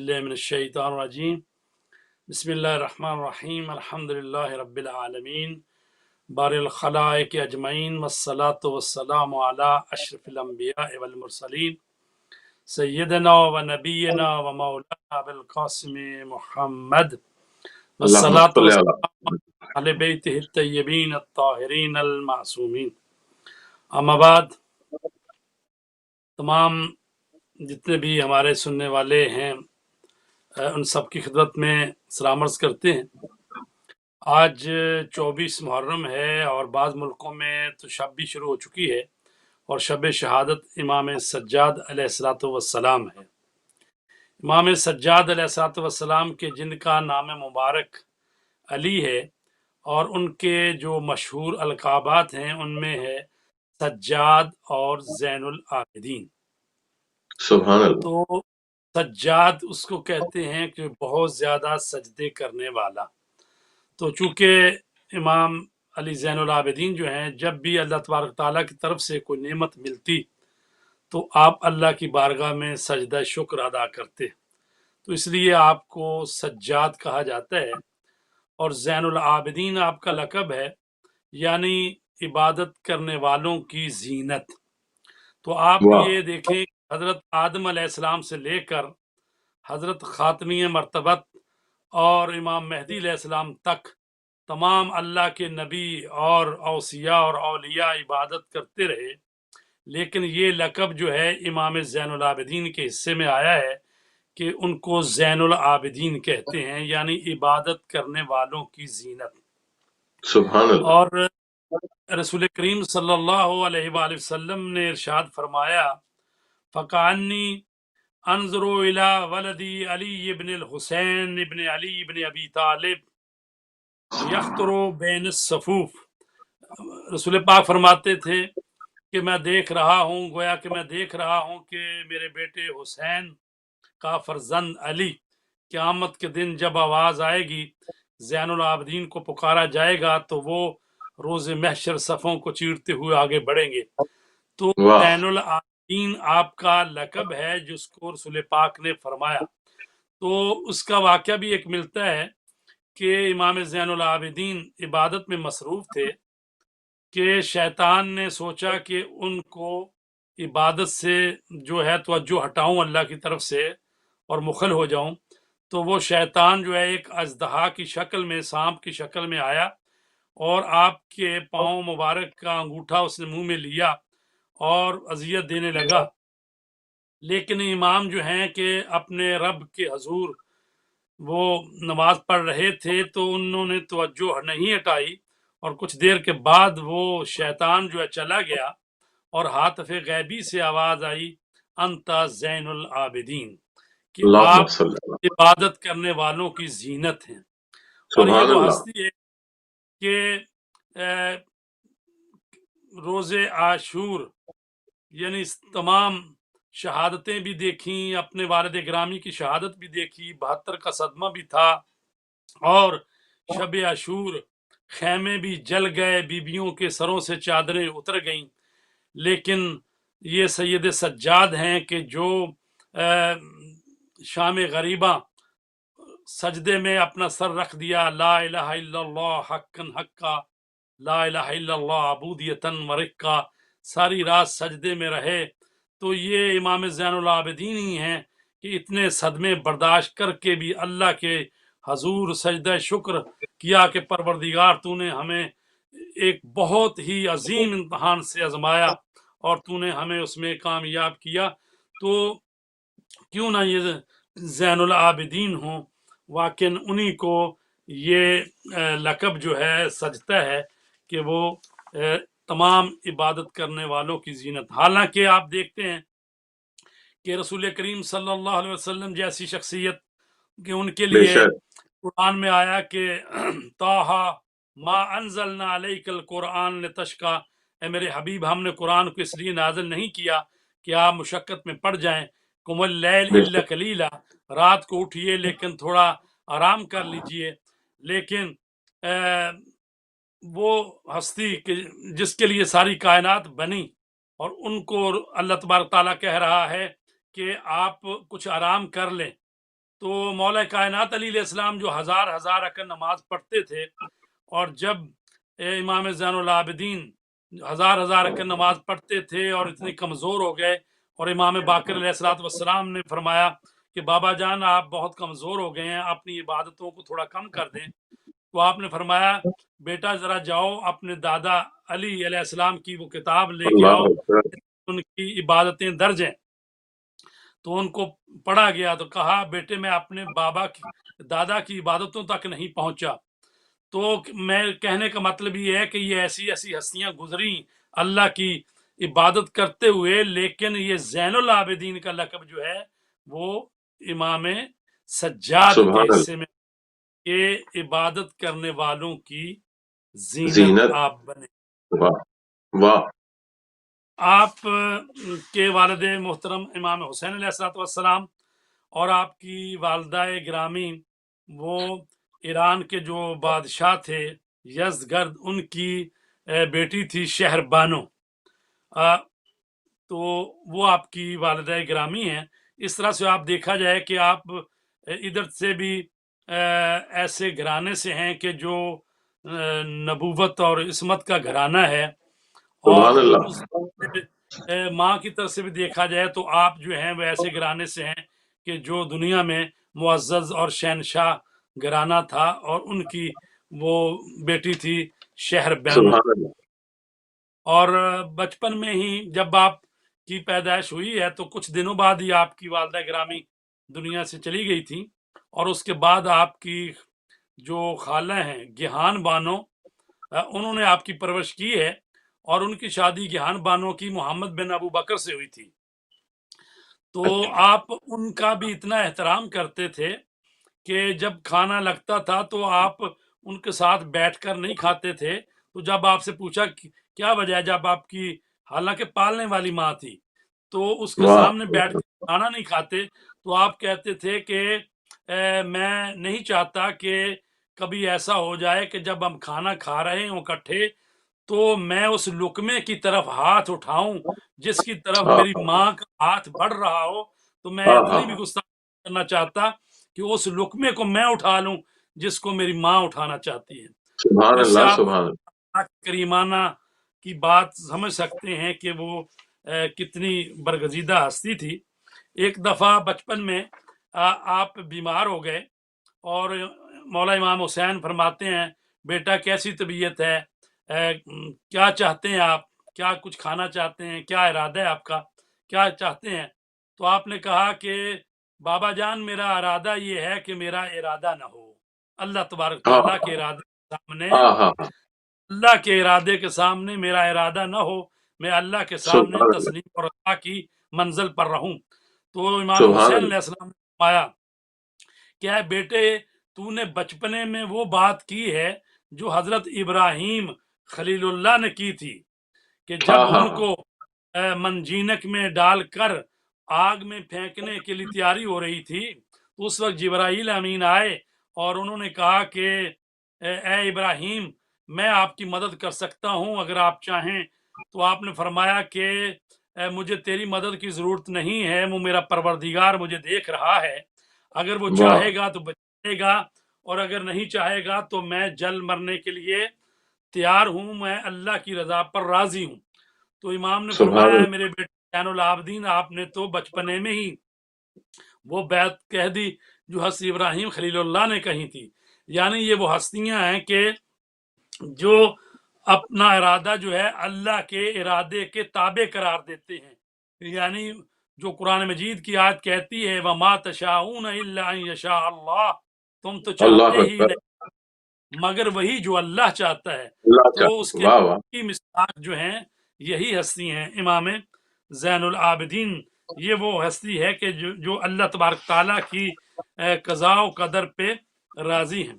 من الشیطان الرجیم بسم اللہ الرحمن الرحیم الحمد للہ رب العالمین بار الخلائق اجمعین والصلاة والسلام علی اشرف الانبیاء والمرسلین سیدنا و نبینا و مولانا ابوالقاسم محمد اللهم والصلاة صل والسلام على علی بیتہ الطیبین الطاہرین المعصومین. اما بعد، تمام جتنے بھی ہمارے سننے والے ہیں ان سب کی خدمت میں سلام عرض کرتے ہیں. آج 24 محرم ہے اور بعض ملکوں میں تو شب بھی شروع ہو چکی ہے اور شب شہادت امام سجاد علیہ الصلوۃ والسلام ہے. امام سجاد علیہ الصلوۃ والسلام کے جن کا نام مبارک علی ہے اور ان کے جو مشہور القابات ہیں ان میں ہے سجاد اور زین العابدین. سبحان اللہ. تو سجاد اس کو کہتے ہیں کہ بہت زیادہ سجدے کرنے والا. تو چونکہ امام علی زین العابدین جو ہیں، جب بھی اللہ تبارک تعالیٰ کی طرف سے کوئی نعمت ملتی تو آپ اللہ کی بارگاہ میں سجدہ شکر ادا کرتے، تو اس لیے آپ کو سجاد کہا جاتا ہے. اور زین العابدین آپ کا لقب ہے، یعنی عبادت کرنے والوں کی زینت. تو آپ واہ. یہ دیکھیں، حضرت آدم علیہ السلام سے لے کر حضرت خاتمی مرتبت اور امام مہدی علیہ السلام تک تمام اللہ کے نبی اور اوصیاء اور اولیاء عبادت کرتے رہے، لیکن یہ لقب جو ہے امام زین العابدین کے حصے میں آیا ہے کہ ان کو زین العابدین کہتے ہیں، یعنی عبادت کرنے والوں کی زینت. سبحان اللہ. اور رسول کریم صلی اللہ علیہ وآلہ وسلم نے ارشاد فرمایا، فَقَعَنِّي انظر الى ولدی علی ابن الحسین ابن علی ابن ابی طالب یخطر بین الصفوف. رسول پاک فرماتے تھے کہ میں دیکھ رہا ہوں، گویا کہ میں دیکھ رہا ہوں کہ میرے بیٹے حسین کا فرزند علی قیامت کے دن جب آواز آئے گی، زین العابدین کو پکارا جائے گا تو وہ روز محشر صفوں کو چیرتے ہوئے آگے بڑھیں گے. تو واہ. زین العابدین آپ کا لقب ہے جس کو رسول پاک نے فرمایا. تو اس کا واقعہ بھی ایک ملتا ہے کہ امام زین العابدین عبادت میں مصروف تھے کہ شیطان نے سوچا کہ ان کو عبادت سے جو ہے توجہ ہٹاؤں اللہ کی طرف سے اور مخل ہو جاؤں. تو وہ شیطان جو ہے ایک اژدہا کی شکل میں، سانپ کی شکل میں آیا اور آپ کے پاؤں مبارک کا انگوٹھا اس نے منہ میں لیا اور اذیت دینے لگا. لیکن امام جو ہیں کہ اپنے رب کے حضور وہ نماز پڑھ رہے تھے تو انہوں نے توجہ نہیں ہٹائی اور کچھ دیر کے بعد وہ شیطان جو ہے چلا گیا اور ہاتف غیبی سے آواز آئی، انت زین العابدین، کہ اللهم آپ صل على. عبادت کرنے والوں کی زینت ہیں. اور یہ سبحان وہ اللہ. ہستی ہے کہ روز عاشور یعنی تمام شہادتیں بھی دیکھیں، اپنے والد گرامی کی شہادت بھی دیکھی، 72 کا صدمہ بھی تھا اور شب عاشور خیمے بھی جل گئے، بیبیوں کے سروں سے چادریں اتر گئیں. لیکن یہ سید سجاد ہیں کہ جو شام غریبہ سجدے میں اپنا سر رکھ دیا، لا الہ الا اللہ حقا حقا، لا الہ الا اللہ عبودیتاً ورقا، ساری رات سجدے میں رہے. تو یہ امام زین العابدین ہی ہیں کہ اتنے صدمے برداشت کر کے بھی اللہ کے حضور سجدہ شکر کیا کہ پروردگار تو نے ہمیں ایک بہت ہی عظیم امتحان سے آزمایا اور تو نے ہمیں اس میں کامیاب کیا. تو کیوں نہ یہ زین العابدین ہوں، واقع انہی کو یہ لقب جو ہے سجتا ہے کہ وہ تمام عبادت کرنے والوں کی زینت. حالانکہ آپ دیکھتے ہیں کہ رسول کریم صلی اللہ علیہ وسلم جیسی شخصیت کہ ان کے بے لیے شک. قرآن میں آیا کہ طٰہٰ ما انزلنا علیک القرآن لتشقیٰ، اے میرے حبیب ہم نے قرآن کو اس لیے نازل نہیں کیا کہ آپ مشقت میں پڑ جائیں. قم اللیل بے الا شک. قلیلا، رات کو اٹھیے لیکن تھوڑا آرام کر لیجئے. لیکن وہ ہستی کہ جس کے لیے ساری کائنات بنی اور ان کو اللہ تبارک تعالیٰ کہہ رہا ہے کہ آپ کچھ آرام کر لیں، تو مولا کائنات علیہ السلام جو ہزار ہزار رکعت نماز پڑھتے تھے، اور جب امام زین العابدین ہزار ہزار رکعت نماز پڑھتے تھے اور اتنے کمزور ہو گئے، اور امام باقر علیہ الصلوۃ والسلام نے فرمایا کہ بابا جان آپ بہت کمزور ہو گئے ہیں، اپنی عبادتوں کو تھوڑا کم کر دیں، تو آپ نے فرمایا بیٹا ذرا جاؤ اپنے دادا علی علیہ السلام کی وہ کتاب لے کے اللہ آؤ، اکبر، ان کی عبادتیں درج ہیں۔ تو ان کو پڑھا گیا تو کہا بیٹے میں اپنے دادا کی عبادتوں تک نہیں پہنچا۔ تو میں کہنے کا مطلب یہ ہے کہ یہ ایسی ایسی ہستیاں گزری اللہ کی عبادت کرتے ہوئے، لیکن یہ زین العابدین کا لقب جو ہے وہ امام سجاد کے سبحان حصے میں، کہ عبادت کرنے والوں کی اللہ، زینت زینت، آپ بنے۔ واہ واہ، آپ کے والد محترم امام حسین علیہ الصلوۃ والسلام اور آپ کی والدہ گرامی وہ ایران کے جو بادشاہ تھے یزدگرد، ان کی بیٹی تھی شہر بانو، تو وہ آپ کی والدہ گرامی ہیں۔ اس طرح سے آپ دیکھا جائے کہ آپ ادھر سے بھی ایسے گھرانے سے ہیں کہ جو نبوت اور عصمت کا گھرانہ ہے، اور سبحان اللہ، اس ماں کی طرف سے بھی دیکھا جائے تو آپ جو ہیں وہ ایسے گھرانے سے ہیں کہ جو دنیا میں معزز اور شہنشاہ گھرانہ تھا، اور ان کی وہ بیٹی تھی شہر بانو۔ سبحان اللہ، اور بچپن میں ہی جب آپ کی پیدائش ہوئی ہے تو کچھ دنوں بعد ہی آپ کی والدہ گرامی دنیا سے چلی گئی تھی، اور اس کے بعد آپ کی جو خالہ ہیں گیہان بانو، انہوں نے آپ کی پرورش کی ہے، اور ان کی شادی گیہان بانو کی محمد بن ابو بکر سے ہوئی تھی۔ تو آپ ان کا بھی اتنا احترام کرتے تھے کہ جب کھانا لگتا تھا تو آپ ان کے ساتھ بیٹھ کر نہیں کھاتے تھے۔ تو جب آپ سے پوچھا کیا وجہ ہے، جب آپ کی حالانکہ پالنے والی ماں تھی تو اس کے واہ، سامنے بیٹھ کے کھانا نہیں کھاتے، تو آپ کہتے تھے کہ میں نہیں چاہتا کہ کبھی ایسا ہو جائے کہ جب ہم کھانا کھا رہے ہوں اکٹھے تو میں اس لقمے کی طرف ہاتھ اٹھاؤں جس کی طرف ہاں میری ماں کا ہاتھ بڑھ رہا ہو، تو میں ہاں ہاں اتنی بھی گستاخی کرنا چاہتا کہ اس لقمے کو میں اٹھا لوں جس کو میری ماں اٹھانا چاہتی ہے۔ تو سبحان اس سے اللہ، آپ سبحان اللہ، کریمانہ کی بات سمجھ سکتے ہیں کہ وہ کتنی برگزیدہ ہستی تھی۔ ایک دفعہ بچپن میں آپ بیمار ہو گئے، اور مولا امام حسین فرماتے ہیں بیٹا کیسی طبیعت ہے، کیا چاہتے ہیں آپ، کیا کچھ کھانا چاہتے ہیں، کیا ارادہ ہے آپ کا، کیا چاہتے ہیں؟ تو آپ نے کہا کہ بابا جان میرا ارادہ یہ ہے کہ میرا ارادہ نہ ہو، اللہ تبارک ہاں تعالیٰ کے ارادے کے سامنے، ہاں ہاں ہاں، اللہ کے ارادے کے سامنے میرا ارادہ نہ ہو، میں اللہ کے سامنے سبحان اللہ، تسلیم اور رضا کی منزل پر رہوں۔ تو امام سبحان حسین اللہ، علیہ السلام نے فرمایا کیا بیٹے تو نے بچپنے میں وہ بات کی ہے جو حضرت ابراہیم خلیل اللہ نے کی تھی، کہ ہاں جب ہاں ان کو منجینک میں ڈال کر آگ میں پھینکنے کے لیے تیاری ہو رہی تھی تو اس وقت جبرائیل امین آئے اور انہوں نے کہا کہ اے ابراہیم میں آپ کی مدد کر سکتا ہوں اگر آپ چاہیں۔ تو آپ نے فرمایا کہ مجھے تیری مدد کی ضرورت نہیں ہے، وہ میرا پروردگار مجھے دیکھ رہا ہے، اگر وہ واہ، چاہے گا تو بچائے گا، اور اگر نہیں چاہے گا تو میں جل مرنے کے لیے تیار ہوں، میں اللہ کی رضا پر راضی ہوں۔ تو امام نے سبحان فرمایا اللہ، میرے بیٹے زین العابدین آپ نے تو بچپنے میں ہی وہ بیعت کہہ دی جو حضرت ابراہیم خلیل اللہ نے کہی تھی۔ یعنی یہ وہ ہستیاں ہیں کہ جو اپنا ارادہ جو ہے اللہ کے ارادے کے تابع قرار دیتے ہیں، یعنی جو قرآن مجید کی آیت کہتی ہے وَمَا تَشَاءُونَ إِلَّا أَن يَشَاءَ اللَّهُ، تم تو اللہ چاہتے ہی اکبر، نہیں مگر وہی جو اللہ چاہتا ہے۔ اللہ تو اس چاہتے، کے واہ واہ، کی مصداق جو ہیں یہی ہستی ہیں امام زین العابدین۔ یہ وہ ہستی ہے کہ جو اللہ تبارک تعالیٰ کی قضاء و قدر پہ راضی ہیں۔